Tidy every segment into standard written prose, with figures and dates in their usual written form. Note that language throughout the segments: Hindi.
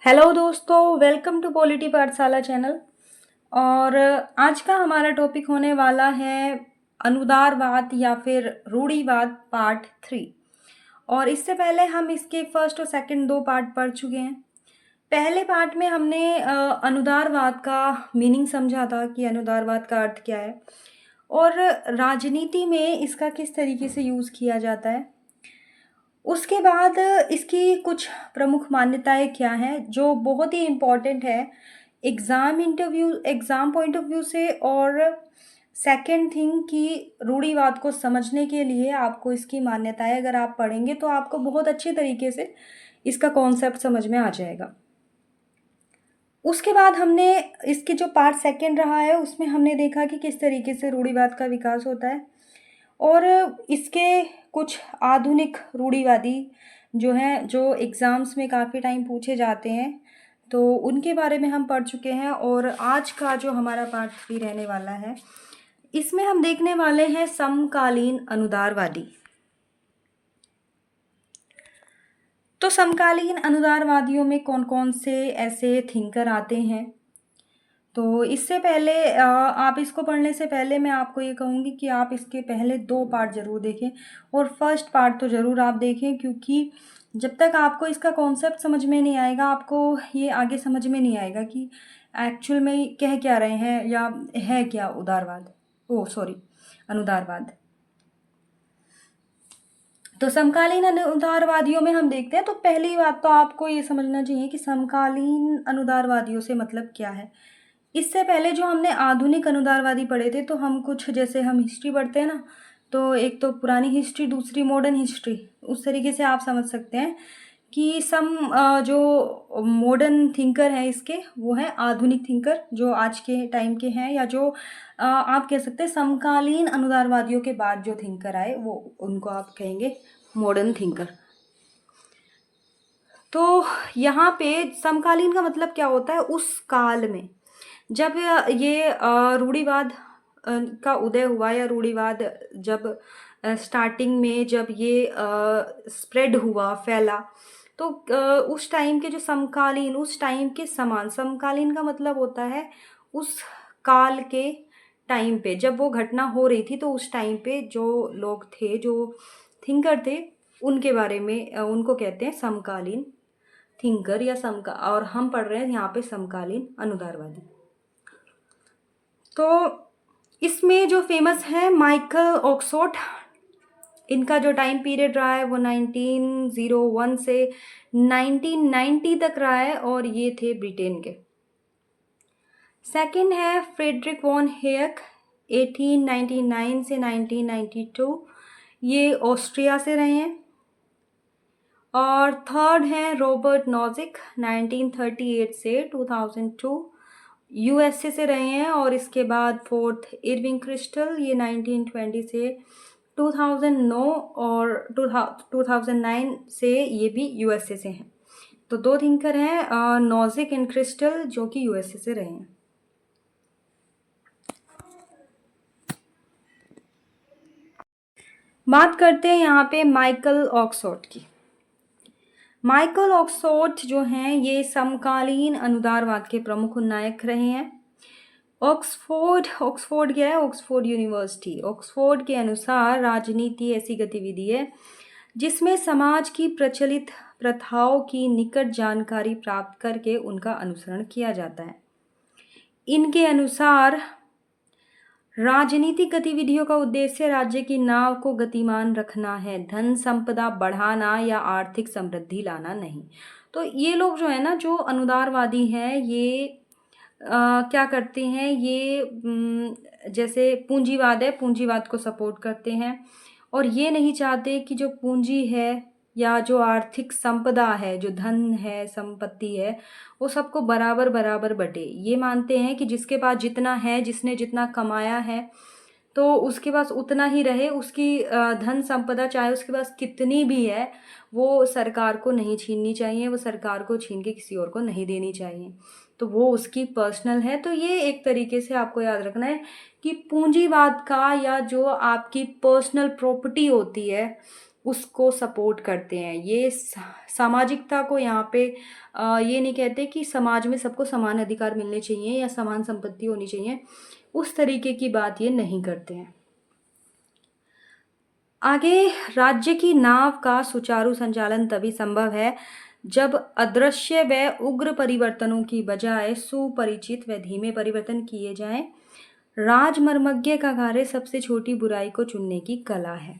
हेलो दोस्तों, वेलकम टू पॉलिटी पाठशाला चैनल। और आज का हमारा टॉपिक होने वाला है अनुदारवाद या फिर रूढ़िवाद पार्ट 3। और इससे पहले हम इसके फर्स्ट और सेकंड दो पार्ट पढ़ चुके हैं। पहले पार्ट में हमने अनुदारवाद का मीनिंग समझा था कि अनुदारवाद का अर्थ क्या है और राजनीति में इसका किस तरीके से यूज़ किया जाता है। उसके बाद इसकी कुछ प्रमुख मान्यताएं क्या हैं जो बहुत ही इम्पॉर्टेंट है एग्ज़ाम पॉइंट ऑफ व्यू से। और सेकंड थिंग कि रूढ़िवाद को समझने के लिए आपको इसकी मान्यताएं अगर आप पढ़ेंगे तो आपको बहुत अच्छे तरीके से इसका कॉन्सेप्ट समझ में आ जाएगा। उसके बाद हमने इसके जो पार्ट सेकंड रहा है उसमें हमने देखा कि किस तरीके से रूढ़िवाद का विकास होता है और इसके कुछ आधुनिक रूढ़िवादी जो हैं जो एग्ज़ाम्स में काफ़ी टाइम पूछे जाते हैं तो उनके बारे में हम पढ़ चुके हैं। और आज का जो हमारा पार्ट 3 रहने वाला है इसमें हम देखने वाले हैं समकालीन अनुदारवादी। तो समकालीन अनुदारवादियों में कौन कौन से ऐसे थिंकर आते हैं। तो इससे पहले आप इसको पढ़ने से पहले मैं आपको ये कहूँगी कि आप इसके पहले दो पार्ट ज़रूर देखें और फर्स्ट पार्ट तो ज़रूर आप देखें, क्योंकि जब तक आपको इसका कॉन्सेप्ट समझ में नहीं आएगा आपको ये आगे समझ में नहीं आएगा कि एक्चुअल में कह क्या रहे हैं या है क्या अनुदारवाद। तो समकालीन अनुदारवादियों में हम देखते हैं तो पहली बात तो आपको ये समझना चाहिए कि समकालीन अनुदारवादियों से मतलब क्या है। इससे पहले जो हमने आधुनिक अनुदारवादी पढ़े थे तो हम कुछ जैसे हम हिस्ट्री पढ़ते हैं ना, तो एक तो पुरानी हिस्ट्री दूसरी मॉडर्न हिस्ट्री, उस तरीके से आप समझ सकते हैं कि जो मॉडर्न थिंकर हैं इसके वो हैं आधुनिक थिंकर जो आज के टाइम के हैं, या जो आप कह सकते हैं समकालीन अनुदारवादियों के बाद जो थिंकर आए वो उनको आप कहेंगे मॉडर्न थिंकर। तो यहाँ पे समकालीन का मतलब क्या होता है, उस काल में जब ये रूढ़िवाद का उदय हुआ या रूढ़िवाद जब स्टार्टिंग में जब ये स्प्रेड हुआ फैला तो उस टाइम के जो समकालीन उस टाइम के समान, समकालीन का मतलब होता है उस काल के टाइम पे जब वो घटना हो रही थी तो उस टाइम पे जो लोग थे जो थिंकर थे उनके बारे में उनको कहते हैं समकालीन थिंकर या और हम पढ़ रहे हैं यहाँ पे समकालीन अनुदारवादी। तो इसमें जो फेमस है माइकल ऑक्सफोर्ड, इनका जो टाइम पीरियड रहा है वो 1901 से 1990 तक रहा है और ये थे ब्रिटेन के। सेकंड है फ्रेडरिक वॉन हेयक 1899 से 1992, ये ऑस्ट्रिया से रहे हैं। और थर्ड है रॉबर्ट नोजिक 1938 से 2002, यूएसए से रहे हैं। और इसके बाद फोर्थ इरविंग क्रिस्टल, ये 1920 से 2009 और 2009 से ये भी यूएसए से हैं। तो दो थिंकर हैं नोजिक एंड क्रिस्टल जो कि यूएसए से रहे हैं। बात करते हैं यहाँ पे माइकल ऑक्सफोर्ड की। माइकल ऑक्सफोर्ड जो हैं ये समकालीन अनुदारवाद के प्रमुख नायक रहे हैं। ऑक्सफोर्ड क्या है, ऑक्सफोर्ड यूनिवर्सिटी। ऑक्सफोर्ड के अनुसार राजनीति ऐसी गतिविधि है जिसमें समाज की प्रचलित प्रथाओं की निकट जानकारी प्राप्त करके उनका अनुसरण किया जाता है। इनके अनुसार राजनीतिक गतिविधियों का उद्देश्य राज्य की नाव को गतिमान रखना है, धन संपदा बढ़ाना या आर्थिक समृद्धि लाना नहीं। तो ये लोग जो है ना जो अनुदारवादी हैं ये क्या करते हैं, ये जैसे पूंजीवाद है पूंजीवाद को सपोर्ट करते हैं और ये नहीं चाहते कि जो पूंजी है या जो आर्थिक संपदा है, जो धन है संपत्ति है वो सबको बराबर बराबर बटे। ये मानते हैं कि जिसके पास जितना है, जिसने जितना कमाया है तो उसके पास उतना ही रहे। उसकी धन संपदा चाहे उसके पास कितनी भी है वो सरकार को नहीं छीननी चाहिए, वो सरकार को छीन के किसी और को नहीं देनी चाहिए, तो वो उसकी पर्सनल है। तो ये एक तरीके से आपको याद रखना है कि पूंजीवाद का या जो आपकी पर्सनल प्रॉपर्टी होती है उसको सपोर्ट करते हैं। ये सामाजिकता को यहाँ पे ये नहीं कहते कि समाज में सबको समान अधिकार मिलने चाहिए या समान संपत्ति होनी चाहिए, उस तरीके की बात ये नहीं करते हैं। आगे, राज्य की नाव का सुचारू संचालन तभी संभव है जब अदृश्य व उग्र परिवर्तनों की बजाय सुपरिचित व धीमे परिवर्तन किए जाएं। राजमर्मज्ञ का कार्य सबसे छोटी बुराई को चुनने की कला है।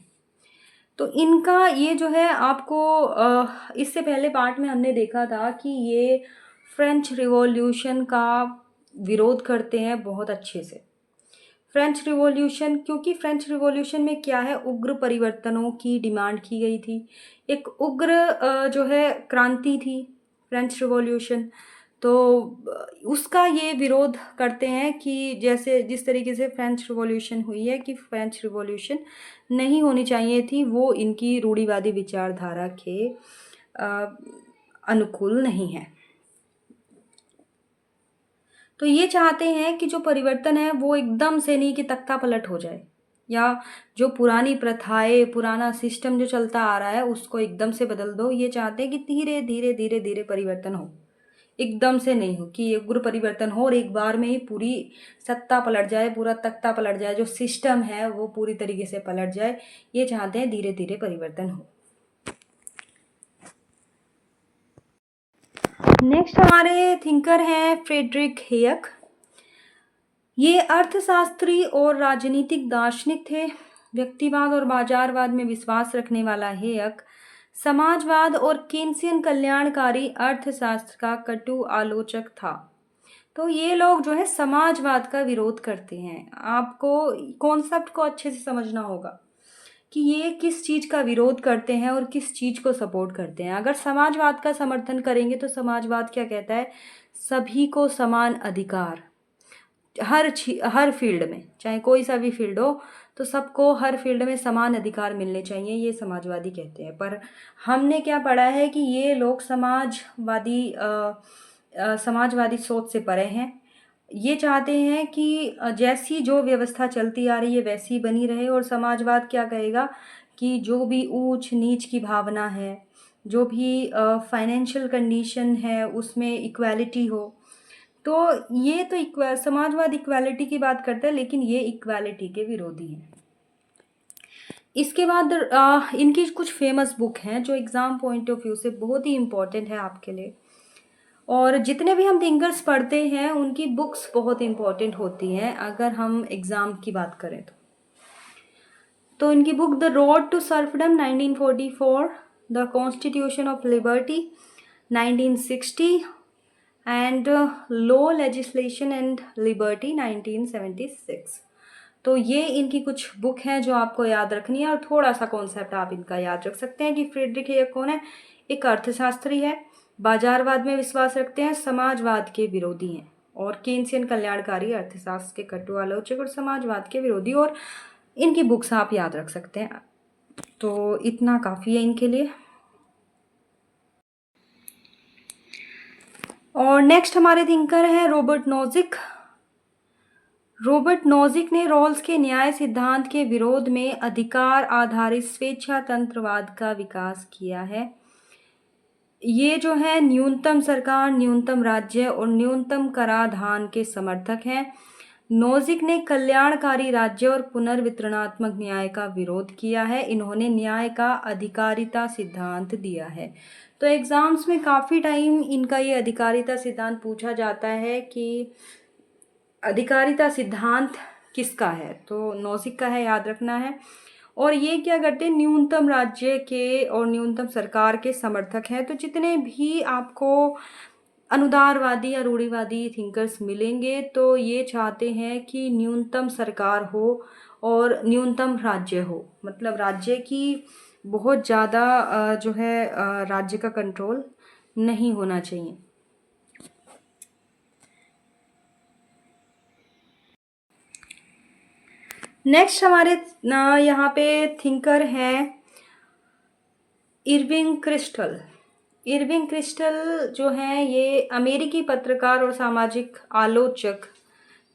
तो इनका ये जो है आपको इससे पहले पार्ट में हमने देखा था कि ये फ्रेंच रिवॉल्यूशन का विरोध करते हैं बहुत अच्छे से। फ्रेंच रिवॉल्यूशन, क्योंकि फ्रेंच रिवॉल्यूशन में क्या है, उग्र परिवर्तनों की डिमांड की गई थी। एक उग्र जो है क्रांति थी फ्रेंच रिवॉल्यूशन। तो उसका ये विरोध करते हैं कि जैसे जिस तरीके से फ्रेंच रिवॉल्यूशन हुई है, कि फ्रेंच रिवॉल्यूशन नहीं होनी चाहिए थी, वो इनकी रूढ़िवादी विचारधारा के अनुकूल नहीं है। तो ये चाहते हैं कि जो परिवर्तन है वो एकदम से नहीं कि तख्ता पलट हो जाए, या जो पुरानी प्रथाएं, पुराना सिस्टम जो चलता आ रहा है उसको एकदम से बदल दो। ये चाहते हैं कि धीरे धीरे धीरे धीरे परिवर्तन हो, एकदम से नहीं हो कि उग्र परिवर्तन हो और एक बार में ही पूरी सत्ता पलट जाए, पूरा तख्ता पलट जाए, जो सिस्टम है वो पूरी तरीके से पलट जाए। ये चाहते हैं धीरे धीरे परिवर्तन हो। नेक्स्ट हमारे थिंकर हैं फ्रेडरिक हेयक। ये अर्थशास्त्री और राजनीतिक दार्शनिक थे। व्यक्तिवाद और बाजारवाद में विश्वास रखने वाला हेयक समाजवाद और केन्सियन कल्याणकारी अर्थशास्त्र का कटु आलोचक था। तो ये लोग जो है समाजवाद का विरोध करते हैं। आपको कॉन्सेप्ट को अच्छे से समझना होगा कि ये किस चीज़ का विरोध करते हैं और किस चीज़ को सपोर्ट करते हैं। अगर समाजवाद का समर्थन करेंगे तो समाजवाद क्या कहता है, सभी को समान अधिकार, हर फील्ड में, चाहे कोई सा भी फील्ड हो, तो सबको हर फील्ड में समान अधिकार मिलने चाहिए, ये समाजवादी कहते हैं। पर हमने क्या पढ़ा है कि ये लोग समाजवादी सोच से परे हैं। ये चाहते हैं कि जैसी जो व्यवस्था चलती आ रही है वैसी बनी रहे, और समाजवाद क्या कहेगा कि जो भी ऊंच नीच की भावना है, जो भी फाइनेंशियल कंडीशन है, उसमें इक्वालिटी हो। तो ये तो समाजवाद इक्वालिटी की बात करता है, लेकिन ये इक्वालिटी के विरोधी हैं। इसके बाद इनकी कुछ फेमस बुक हैं जो एग्ज़ाम पॉइंट ऑफ व्यू से बहुत ही इम्पोर्टेंट है आपके लिए। और जितने भी हम थिंकर्स पढ़ते हैं उनकी बुक्स बहुत इम्पोर्टेंट होती हैं अगर हम एग्ज़ाम की बात करें तो इनकी book the road to serfdom 1944, the constitution of liberty 1960 and law legislation and liberty 1976। तो ये इनकी कुछ बुक हैं जो आपको याद रखनी है, और थोड़ा सा कॉन्सेप्ट आप इनका याद रख सकते हैं कि फ्रेडरिक हेयक कौन है। एक अर्थशास्त्री है, बाजारवाद में विश्वास रखते हैं, समाजवाद के विरोधी हैं, और केन्सियन कल्याणकारी अर्थशास्त्र के कटु आलोचक और समाजवाद के विरोधी, और इनकी बुक्स आप याद रख सकते हैं। तो इतना काफ़ी है इनके लिए। और नेक्स्ट हमारे थिंकर हैं रॉबर्ट नोजिक। रॉबर्ट नोजिक ने रॉल्स के न्याय सिद्धांत के विरोध में अधिकार आधारित स्वेच्छातंत्रवाद का विकास किया है। ये जो है न्यूनतम सरकार, न्यूनतम राज्य और न्यूनतम कराधान के समर्थक हैं। नोजिक ने कल्याणकारी राज्य और पुनर्वितरणात्मक न्याय का विरोध किया है। इन्होंने न्याय का अधिकारिता सिद्धांत दिया है। तो एग्ज़ाम्स में काफ़ी टाइम इनका ये अधिकारिता सिद्धांत पूछा जाता है कि अधिकारिता सिद्धांत किसका है, तो नोजिक का है, याद रखना है। और ये क्या करते हैं, न्यूनतम राज्य के और न्यूनतम सरकार के समर्थक हैं। तो जितने भी आपको अनुदारवादी या रूढ़िवादी थिंकर्स मिलेंगे तो ये चाहते हैं कि न्यूनतम सरकार हो और न्यूनतम राज्य हो, मतलब राज्य की बहुत ज़्यादा जो है राज्य का कंट्रोल नहीं होना चाहिए। नेक्स्ट हमारे यहाँ पे थिंकर हैं इरविंग क्रिस्टल। इरविंग क्रिस्टल जो हैं ये अमेरिकी पत्रकार और सामाजिक आलोचक।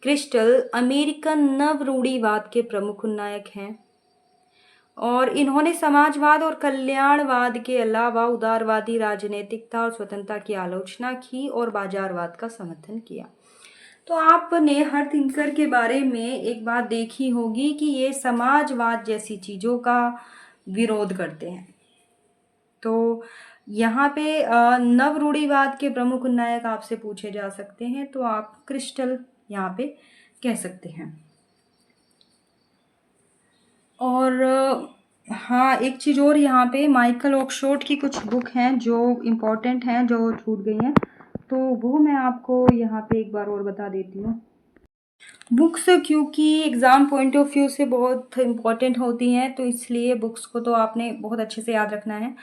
क्रिस्टल अमेरिकन नव रूढ़िवाद के प्रमुख नायक हैं। और इन्होंने समाजवाद और कल्याणवाद के अलावा उदारवादी राजनीतिकता और स्वतंत्रता की आलोचना की और बाजारवाद का समर्थन किया। तो आपने हर थिंकर के बारे में एक बात देखी होगी कि ये समाजवाद जैसी चीज़ों का विरोध करते हैं। तो यहाँ पे नव रूढ़िवाद के प्रमुख नायक आपसे पूछे जा सकते हैं, तो आप क्रिस्टल यहाँ पे कह सकते हैं। और हाँ, एक चीज़ और यहाँ पे माइकल ऑक्सफोर्ड की कुछ बुक हैं जो इम्पोर्टेंट हैं, जो छूट गई हैं, तो वो मैं आपको यहाँ पे एक बार और बता देती हूँ। बुक्स क्योंकि एग्ज़ाम पॉइंट ऑफ व्यू से बहुत इम्पोर्टेंट होती हैं, तो इसलिए बुक्स को तो आपने बहुत अच्छे से याद रखना है।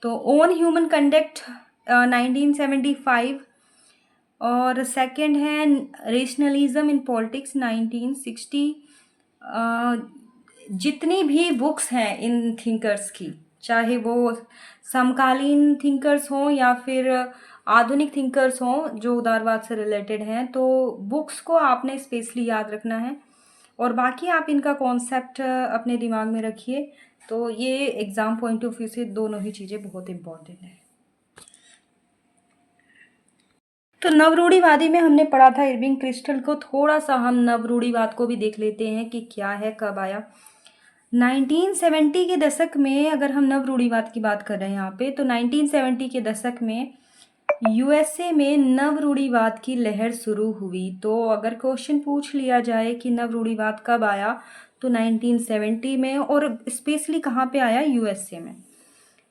तो ओन ह्यूमन कंडक्ट 1975, और सेकंड है रेशनलिज्म इन पॉलिटिक्स 1960। जितनी भी बुक्स हैं इन थिंकर्स की, चाहे वो समकालीन थिंकर्स हों या फिर आधुनिक थिंकर्स हों जो उदारवाद से रिलेटेड हैं, तो बुक्स को आपने स्पेशली याद रखना है और बाकी आप इनका कॉन्सेप्ट अपने दिमाग में रखिए। तो ये एग्ज़ाम पॉइंट ऑफ व्यू से दोनों ही चीज़ें बहुत इम्पॉर्टेंट हैं। तो नवरूढ़िवादी में हमने पढ़ा था इरविंग क्रिस्टल को, थोड़ा सा हम नवरूढ़िवाद को भी देख लेते हैं कि क्या है, कब आया। 1970 के दशक में, अगर हम नवरूढ़िवाद की बात कर रहे हैं यहाँ पे, तो 1970 के दशक में यूएसए में नवरूढ़िवाद की लहर शुरू हुई। तो अगर क्वेश्चन पूछ लिया जाए कि नवरूढ़िवाद कब आया, तो 1970 में, और स्पेशली कहाँ पे आया, यूएसए में।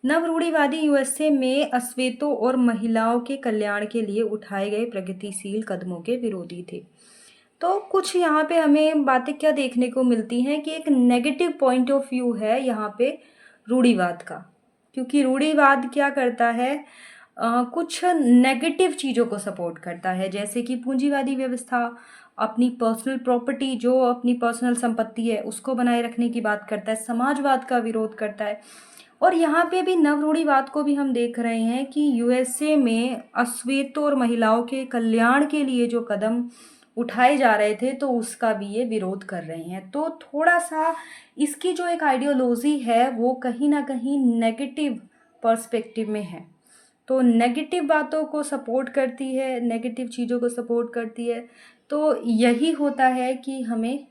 नवरूढ़िवादी यूएसए में अश्वेतों और महिलाओं के कल्याण के लिए उठाए गए प्रगतिशील कदमों के विरोधी थे। तो कुछ यहाँ पे हमें बातें क्या देखने को मिलती हैं कि एक नेगेटिव पॉइंट ऑफ व्यू है यहाँ पे रूढ़िवाद का, क्योंकि रूढ़िवाद क्या करता है, कुछ नेगेटिव चीज़ों को सपोर्ट करता है, जैसे कि पूंजीवादी व्यवस्था, अपनी पर्सनल प्रॉपर्टी, जो अपनी पर्सनल संपत्ति है उसको बनाए रखने की बात करता है, समाजवाद का विरोध करता है। और यहाँ पे भी नवरूढ़िवाद को भी हम देख रहे हैं कि यूएसए में अश्वेतों और महिलाओं के कल्याण के लिए जो कदम उठाए जा रहे थे, तो उसका भी ये विरोध कर रहे हैं। तो थोड़ा सा इसकी जो एक आइडियोलॉजी है वो कहीं ना कहीं नेगेटिव पर्सपेक्टिव में है, तो नेगेटिव बातों को सपोर्ट करती है, नेगेटिव चीज़ों को सपोर्ट करती है। तो यही होता है कि हमें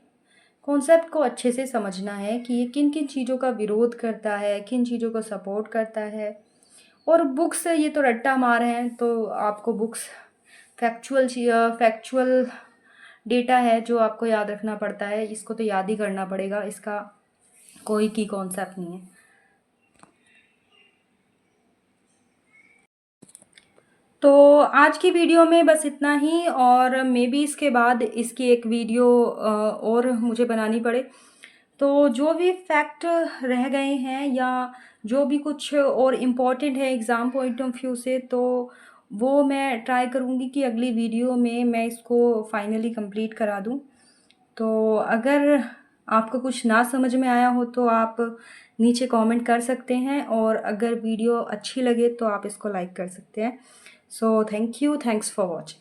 कॉन्सेप्ट को अच्छे से समझना है कि ये किन किन चीज़ों का विरोध करता है, किन चीज़ों को सपोर्ट करता है। और बुक्स, ये तो रट्टा मार हैं, तो आपको बुक्स फैक्चुअल डेटा है जो आपको याद रखना पड़ता है, इसको तो याद ही करना पड़ेगा, इसका कोई की कॉन्सेप्ट नहीं है। तो आज की वीडियो में बस इतना ही, और मे बी इसके बाद इसकी एक वीडियो और मुझे बनानी पड़े। तो जो भी फैक्ट रह गए हैं या जो भी कुछ और इम्पॉर्टेंट है एग्ज़ाम पॉइंट ऑफ व्यू से, तो वो मैं ट्राई करूँगी कि अगली वीडियो में मैं इसको फाइनली कंप्लीट करा दूँ। तो अगर आपको कुछ ना समझ में आया हो तो आप नीचे कमेंट कर सकते हैं, और अगर वीडियो अच्छी लगे तो आप इसको लाइक कर सकते हैं। So thank you, thanks for watching.